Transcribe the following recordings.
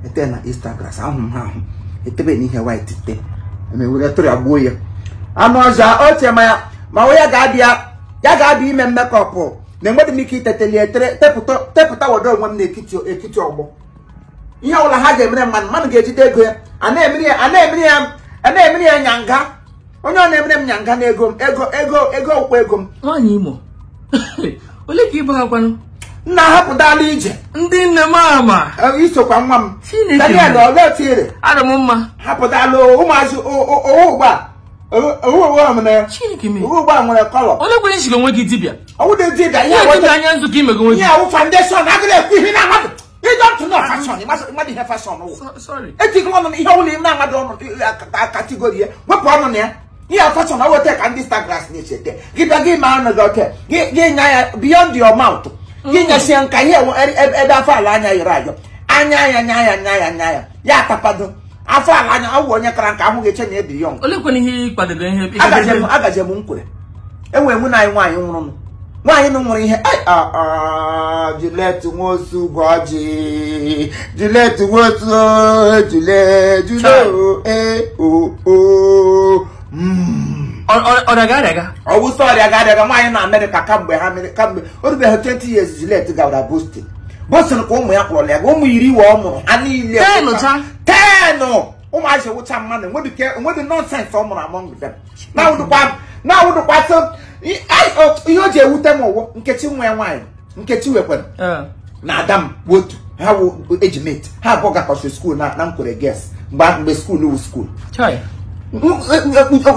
ete na Instagram ahụ ha ahụ etebe n'ihe white te emewere tụrụ agbuo ya anụ ọzọ oche ma ya ga-abịa ime mmekọpụ na enwedị m ike iteteli etere tepụta wodo onwe m n'ekiti ọgbọ ihe ọbụla ha ga-emere mmadụ ga-ejide ego ya a na-emere ya nyanga onye ọ na-emere m nyanga na ego m ego okwu ego m nwanyi Imo ole ka ịbụ ha kwanụ nna hapụdala ije ndị nne m ama isokwa nwa m Daniel oletire adị m mma hapụdala ụmụazị ugba nwere kọlọ ole kwere njigo nwe gị dibịa ọwụde dibịa ihe anya nzukọ imego nwe gị awụ foundation agịrị ekwu ihe na mmadụ don't know fashion mmadụ ihe fashion etikwa ọnụ ihe ọbụla na mmadụ ọnụ kategori ya wepụ ọnụ na ya ihe fashion ọ weta ka ndị Instagram na-echete gị bịa gị ma anụ gị oke gị nya ya beyond your mouth gị nyasie nka ihe ebe afọ ala anya yọrọ ayọ anya ya tapado afọ ala anya ọ bụ onye kara nka ahụ ga-eche na ebi yọng ole kwere ihe ịkwadebe ihe agaje m nkwere enwere mụ na anyị nwaanyị nwụrụ nwaanyị nụ nwere ihe Juliet nwosu gọji Juliet nwosu ọrịaga ọwụsọ ọrịaga nwaanyị na Amerịka kamgbe o rubeghị 20 years Juliet gawara Boston ka ụmụ ya kpọrọ ya ga ụmụ iri wa ọ mụrụ ha niile 10 ụmụazị wụcha mmadụ nwedị nọnsensị ọ mụrụ among them na-awụdụkwa ihe o ji ewute m ụwụ Nkechi nwa ya nwaanyị Nkechi wekwara na Adam wotu ha wụ ejimeti ha abụọ gakọsị skuul na Nkwere ges mgbe skuul wụ skuul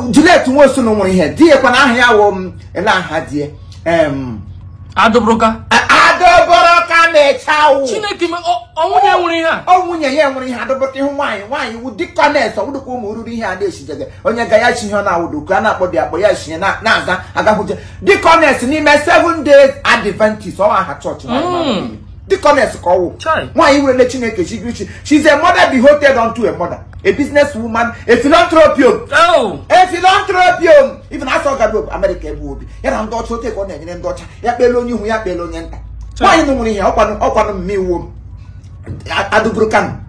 Juliet nwosu na nwere ihe di ekwana aha ya wụ ele aha die Adobroka na-echawu Chineke ọnwụnye nwere ihe ọnwụnye ya nwere ihe adọbọta ihu nwaanyị wụ dịkọnes ọwụdụkwa ụmụ ruru ihe a na-eshijege onye ga ya chi ihe ọ na-awụdụ ka a na-akpọ dị akpọ ya shie na-aza agahụje dịkọnes n'ime 7 days Adventist ọwa aha chọọchị dịkọnes ka ọwụ nwaanyị were Chineke chigrichi she's a mother devoted unto a mother, a business woman, a philanthropian. A philanthropian. Even I saw God America would be. Yeah, I'm not so take on any daughter. Ya belong you, ya belong yenta. Why no money here? Open me womb. Adubrukan.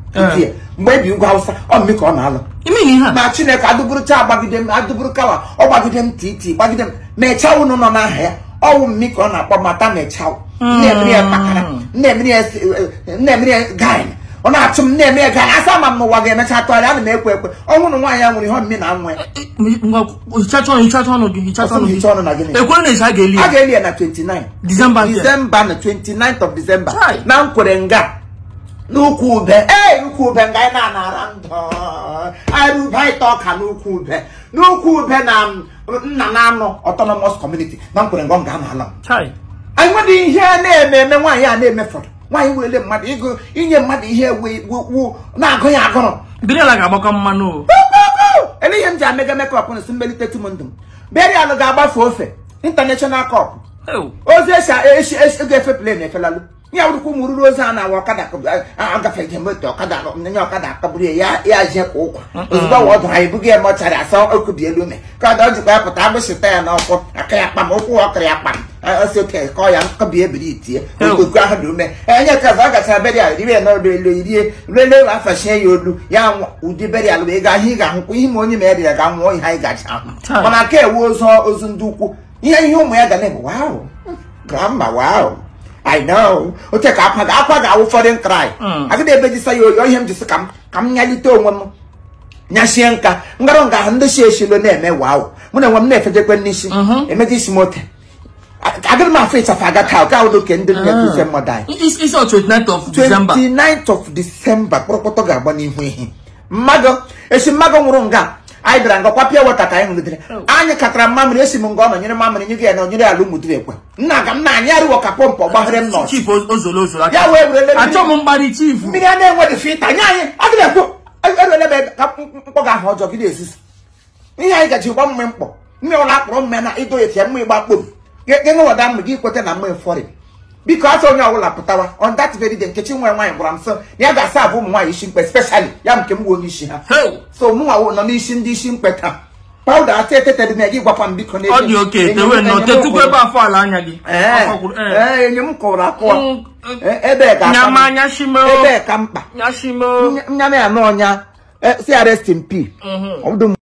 Maybe you go outside or make on Allah. You mean, Machineka Adubruta, Bagidem, Adubrukawa, or Bagidem Titi, Bagidem, Mechow no na hair, or make on a Pomata Mechow. Never guy. On a some name, I saw my mother again. I told her, make way. Oh, no, why I only have me now. Chat on again. The one is again at 29 December, the 29th of December. Now, Korenga. No cool there. Eh, no cool there. I will buy talk and no cool there. No cool there. Nanano autonomous community. Now, Korenga Gana. I want to hear name, why I name method. Why will let my ego in your muddy here? We not going to be like a bocamano. And then make a makeup on a symbolic tetimundum. Very alagaba forfeit. International Cup. Oh, there's a plane, fellow. Ya Kumuru Rosana or Kada, Agafemoto, Kada, Nanyaka, Cabria, Yaja, what I began much I saw it could be a lume. God, don't you grab a tabish and offer a crapam or a crapam. I also can call you could be a bit here. Who grab a lume. And yet, as I got a very idea, no lady, really after share you do. Young would be very alega, he got him when you made a gun one high got when I care was all Ozunduku. Here you made the name. Wow, Grandma, wow. I know. O take up I will for them cry. I could never say you him just come nearly to one. Nyashenka, Ngaronga, and the she will name wow. When I want never the nation, a medicine motor. I got my face of I got how look and didn't December die. It's also 29th of December. 29th of December. Protoga Bonnie. Mago, it's a Mago. I drank a papia water time with it. I catra mamma, Simon, and your mamma, and you get on your alum. Nagam, Yaru, Capompo, Bahrem, no chief, also. I told somebody chief. Me, I know what the feet. I got of this. Me, I got you 1 member. Me, all up 1 man, I do it, and me about boom. Get no damn with you, and I'm for it. Because on your laptop, on that very day, kitchen where my grandson, Yaga Sabu, my ship, especially young Kim Wishing. So, Mua, no mission, this better. powder atete me gi gwapa mbiko na. Ọ dị okay, tewe no tetukwe ba afọ ala anya gị. Enye m kọrọ akọ. Ebe ka nyama anya shimo. Ebe ka mkpa. Nyashimo. Nyama ya no nya. See rest in peace.